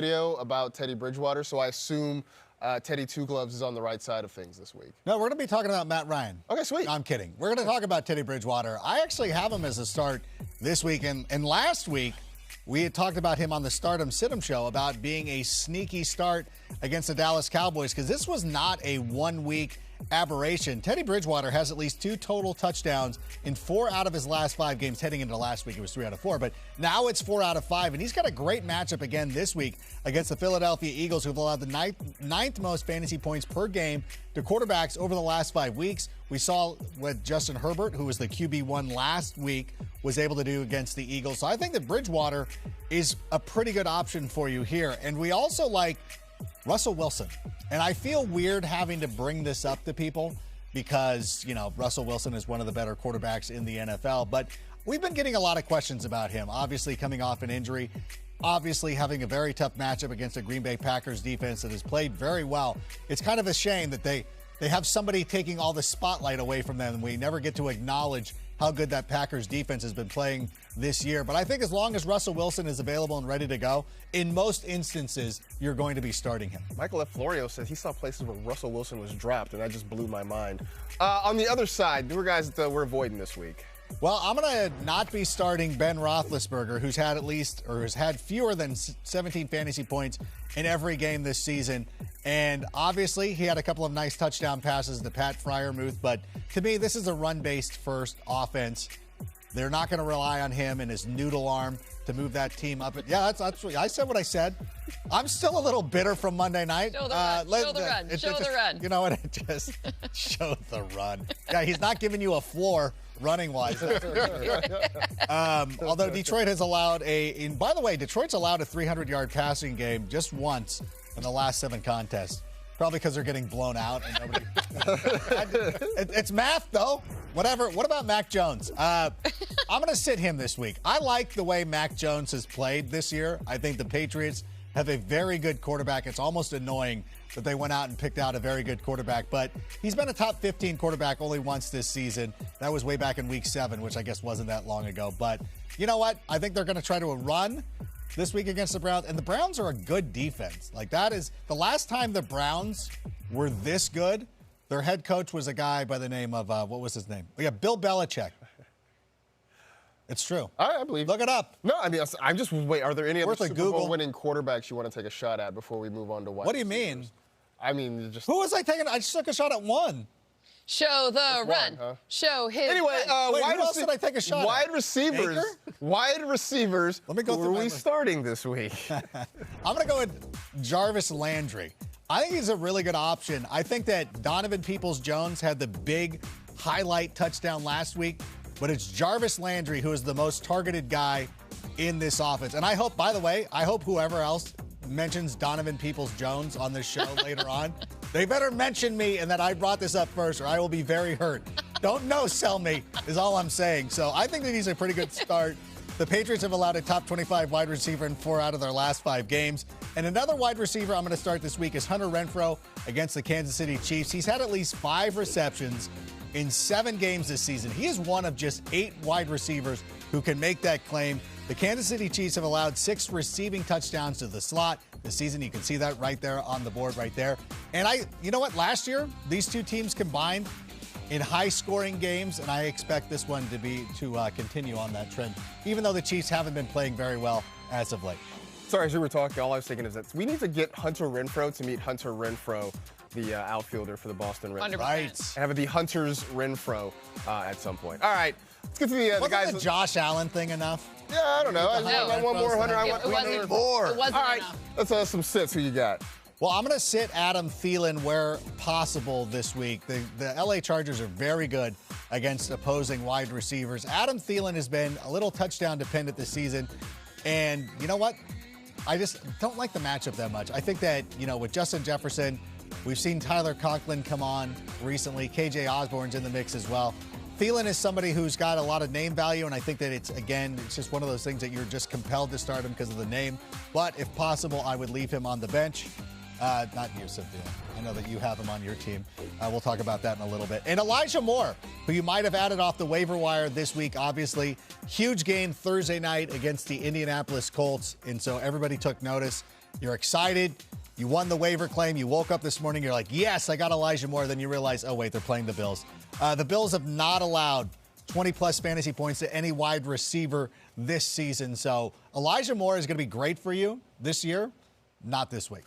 video about Teddy Bridgewater, so I assume Teddy Two Gloves is on the right side of things this week. No, we're going to be talking about Matt Ryan. Okay, sweet. No, I'm kidding. We're going to talk about Teddy Bridgewater. I actually have him as a start this week, and last week we had talked about him on the Stardom Situm show about being a sneaky start against the Dallas Cowboys because this was not a one-week aberration. Teddy Bridgewater has at least 2 total touchdowns in 4 out of his last 5 games. Heading into last week, it was 3 out of 4, but now it's 4 out of 5, and he's got a great matchup again this week against the Philadelphia Eagles, who've allowed the ninth most fantasy points per game to quarterbacks over the last 5 weeks. We saw what Justin Herbert, who was the QB1 last week, was able to do against the Eagles. So I think that Bridgewater is a pretty good option for you here. And we also like Russell Wilson. And I feel weird having to bring this up to people because, you know, Russell Wilson is one of the better quarterbacks in the NFL. But we've been getting a lot of questions about him, obviously coming off an injury, obviously having a very tough matchup against a Green Bay Packers defense that has played very well. It's kind of a shame that they have somebody taking all the spotlight away from them, and we never get to acknowledge how good that Packers defense has been playing this year. But I think as long as Russell Wilson is available and ready to go, in most instances, you're going to be starting him. Michael F. Florio said he saw places where Russell Wilson was dropped, and that just blew my mind. On the other side, there were guys that we're avoiding this week. Well, I'm going to not be starting Ben Roethlisberger, who's had fewer than 17 fantasy points in every game this season. And obviously, he had a couple of nice touchdown passes to Pat Freiermuth. But to me, this is a run-based first offense. They're not going to rely on him and his noodle arm to move that team up. Yeah, that's what I said. What I said. I'm still a little bitter from Monday night. Show the run. Show the run. You know what? Just show the run. Yeah, he's not giving you a floor running-wise. Although Detroit has allowed by the way, Detroit's allowed a 300-yard passing game just once in the last 7 contests. Probably because they're getting blown out and nobody. It's math, though. Whatever. What about Mac Jones? I'm going to sit him this week. I like the way Mac Jones has played this year. I think the Patriots have a very good quarterback. It's almost annoying that they went out and picked out a very good quarterback, but he's been a top 15 quarterback only once this season. That was way back in week 7, which I guess wasn't that long ago. But you know what? I think they're going to try to run this week against the Browns, and the Browns are a good defense. Like, that is the last time the Browns were this good. Their head coach was a guy by the name of, what was his name? Oh, yeah, Bill Belichick. It's true. I believe. Look it up. No, I mean, I'm just, wait, are there any other Super Google. Bowl winning quarterbacks you want to take a shot at before we move on to What do you mean? I mean, just. Who was I taking? I just took a shot at one. Show the run. Huh? Show his Anyway, Wait, who else did I take a shot wide at? receivers. Baker? Wide receivers. Let me go who through are my we list. starting this week? I'm going to go with Jarvis Landry. I think he's a really good option. I think that Donovan Peoples-Jones had the big highlight touchdown last week, but it's Jarvis Landry who is the most targeted guy in this offense. And I hope, by the way, whoever else mentions Donovan Peoples-Jones on this show later on, they better mention me and that I brought this up first or I will be very hurt. Don't no-sell me is all I'm saying. So I think that he's a pretty good start. The Patriots have allowed a top 25 wide receiver in 4 out of their last 5 games. And another wide receiver I'm going to start this week is Hunter Renfro against the Kansas City Chiefs. He's had at least 5 receptions in 7 games this season. He is one of just 8 wide receivers who can make that claim. The Kansas City Chiefs have allowed 6 receiving touchdowns to the slot this season. You can see that right there on the board right there. And you know what? Last year, these 2 teams combined in high-scoring games, and I expect this one to continue on that trend, even though the Chiefs haven't been playing very well as of late. Sorry, as we were talking, all I was thinking is that we need to get Hunter Renfro to meet Hunter Renfro, the outfielder for the Boston Red Sox. Right. And have it be Hunter's Renfro at some point. All right, let's get to the guys. Wasn't the Josh Allen thing enough? Yeah, I don't know. I want more Hunter. We need more. It wasn't All right, enough. let's have some sits. Who you got? Well, I'm going to sit Adam Thielen where possible this week. The LA Chargers are very good against opposing wide receivers. Adam Thielen has been a little touchdown dependent this season. And you know what? I just don't like the matchup that much. I think that, with Justin Jefferson, we've seen Tyler Conklin come on recently. KJ Osborne's in the mix as well. Thielen is somebody who's got a lot of name value, and I think that it's just one of those things that you're just compelled to start him because of the name. But if possible, I would leave him on the bench. Not you, Cynthia. I know that you have him on your team. We'll talk about that in a little bit. And Elijah Moore, who you might have added off the waiver wire this week, obviously. Huge game Thursday night against the Indianapolis Colts. And so everybody took notice You're excited. You won the waiver claim. You woke up this morning. You're like, yes, I got Elijah Moore. Then you realize, oh, wait, they're playing the Bills. The Bills have not allowed 20-plus fantasy points to any wide receiver this season. So Elijah Moore is going to be great for you this year, not this week.